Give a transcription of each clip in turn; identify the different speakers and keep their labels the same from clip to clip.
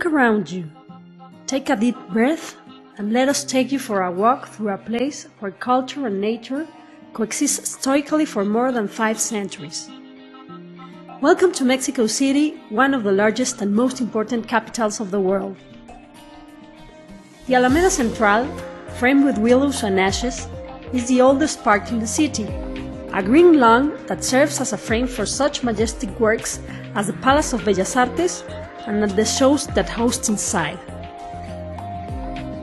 Speaker 1: Look around you, take a deep breath, and let us take you for a walk through a place where culture and nature coexist stoically for more than 5 centuries. Welcome to Mexico City, one of the largest and most important capitals of the world. The Alameda Central, framed with willows and ashes, is the oldest park in the city, a green lawn that serves as a frame for such majestic works as the Palace of Bellas Artes and the shows that host inside.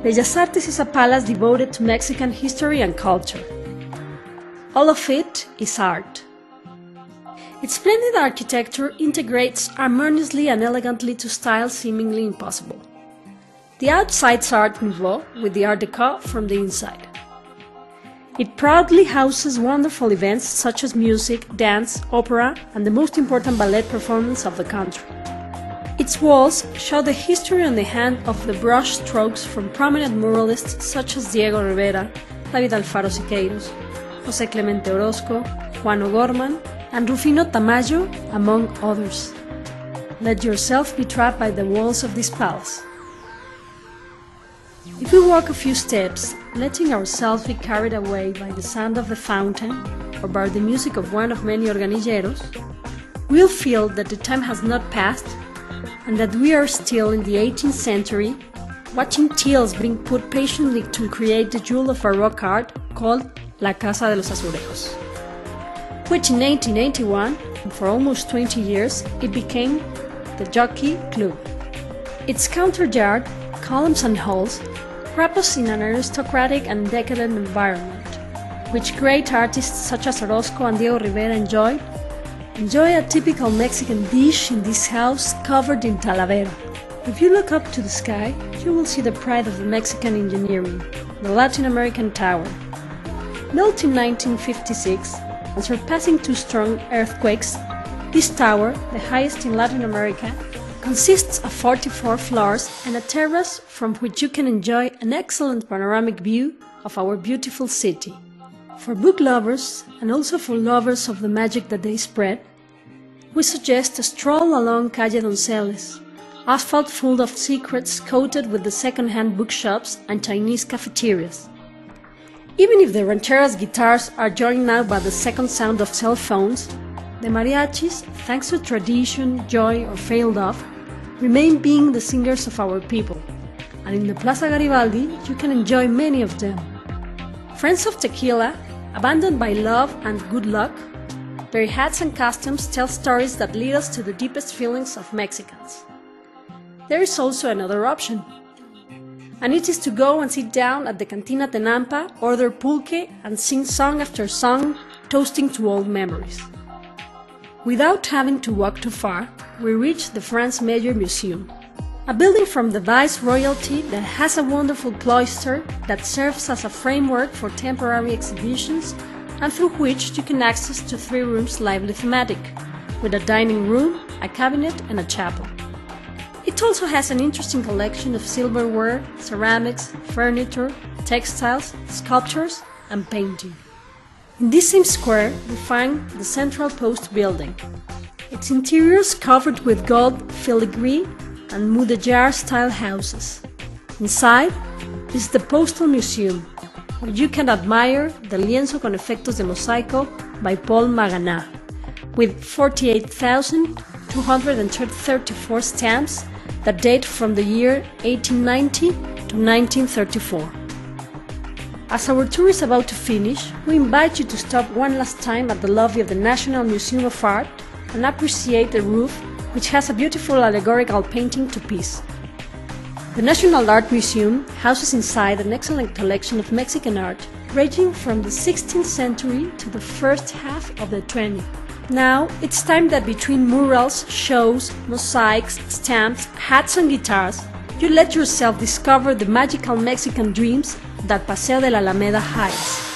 Speaker 1: Bellas Artes is a palace devoted to Mexican history and culture. All of it is art. Its splendid architecture integrates harmoniously and elegantly to styles seemingly impossible. The outside's Art Nouveau with the Art Deco from the inside. It proudly houses wonderful events such as music, dance, opera, and the most important ballet performance of the country. Its walls show the history on the hand of the brush strokes from prominent muralists such as Diego Rivera, David Alfaro Siqueiros, José Clemente Orozco, Juan O'Gorman, and Rufino Tamayo, among others. Let yourself be trapped by the walls of this palace. If we walk a few steps, letting ourselves be carried away by the sound of the fountain or by the music of one of many organilleros, we'll feel that the time has not passed and that we are still in the 18th century, watching tiles being put patiently to create the jewel of Baroque art called La Casa de los Azulejos, which in 1881, and for almost 20 years, it became the Jockey Club. Its courtyard, columns and halls wrap us in an aristocratic and decadent environment, which great artists such as Orozco and Diego Rivera enjoy a typical Mexican dish in this house covered in talavera. If you look up to the sky, you will see the pride of the Mexican engineering, the Latin American Tower. Built in 1956 and surpassing 2 strong earthquakes, this tower, the highest in Latin America, consists of 44 floors and a terrace from which you can enjoy an excellent panoramic view of our beautiful city. For book lovers, and also for lovers of the magic that they spread, we suggest a stroll along Calle Donceles, asphalt full of secrets coated with the second-hand bookshops and Chinese cafeterias. Even if the rancheras' guitars are joined now by the second sound of cell phones, the mariachis, thanks to tradition, joy, or failed off, remain being the singers of our people, and in the Plaza Garibaldi you can enjoy many of them. Friends of tequila, abandoned by love and good luck, their hats and costumes tell stories that lead us to the deepest feelings of Mexicans. There is also another option, and it is to go and sit down at the Cantina Tenampa, order pulque, and sing song after song, toasting to old memories. Without having to walk too far, we reach the France Major Museum, a building from the Vice Royalty that has a wonderful cloister that serves as a framework for temporary exhibitions and through which you can access to 3 rooms lively thematic, with a dining room, a cabinet, and a chapel. It also has an interesting collection of silverware, ceramics, furniture, textiles, sculptures, and painting. In this same square, we find the Central Post building. Its interiors covered with gold filigree and mudéjar-style houses. Inside is the Postal Museum, where you can admire the lienzo con efectos de mosaico by Paul Maganat, with 48,234 stamps that date from the year 1890 to 1934. As our tour is about to finish, we invite you to stop one last time at the lobby of the National Museum of Art and appreciate the roof, which has a beautiful allegorical painting to piece. The National Art Museum houses inside an excellent collection of Mexican art, ranging from the 16th century to the first half of the 20th. Now, it's time that between murals, shows, mosaics, stamps, hats and guitars, you let yourself discover the magical Mexican dreams that Paseo de la Alameda hides.